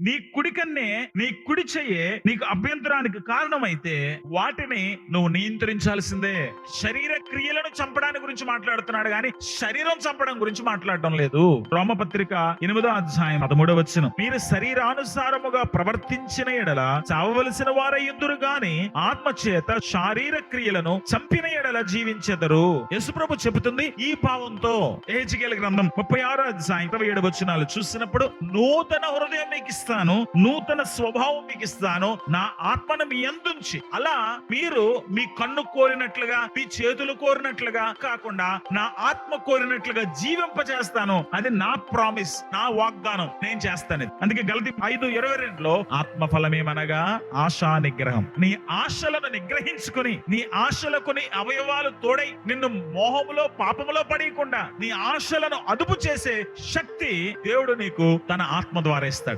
నీ కుడి కన్నే, నీ కుడి చెయ్యే నీకు అభ్యంతరానికి కారణమైతే వాటిని నువ్వు నియంత్రించాల్సిందే. శరీర క్రియలను చంపడానికి గురించి మాట్లాడుతున్నాడు గాని శరీరం చంపడం గురించి మాట్లాడటం లేదు. రోమపత్రిక 8వ అధ్యాయం 13వ వచనం, మీరు శరీరానుసారముగా ప్రవర్తించిన ఎడల చావవలసిన వారయ్యుందురు గాని ఆత్మ చేత శారీర క్రియలను చంపిన ఎడల జీవించెదరు. యేసుప్రభు చెబుతుంది ఈ భావంతో. యెహెజ్కేలు గ్రంథం 36వ అధ్యాయం 27వ వచనాలు చూసినప్పుడు, నూతన హృదయం మీకు ఇస్తాను, నూతన స్వభావం మీకు ఇస్తాను, నా ఆత్మను మీ యందుంచి. అలా మీరు మీ కన్ను కోరినట్లుగా, మీ చేతులు కోరినట్లుగా కాకుండా నా ఆత్మ కోరినట్లుగా జీవింపజేస్తాను. అది నా ప్రామిస్, నా వాగ్దానం, నేను చేస్తాను. అందుకే గలతీ 5:22లో ఆత్మ ఫలమేమనగా ఆశా నిగ్రహం. నీ ఆశలను నిగ్రహించుకొని, నీ ఆశలకు నీ అవయవాలు తోడై నిన్ను మోహములో పాపములో పడేయకుండా నీ ఆశలను అదుపు చేసే శక్తి దేవుడు నీకు తన ఆత్మ ద్వారా ఇస్తాడు.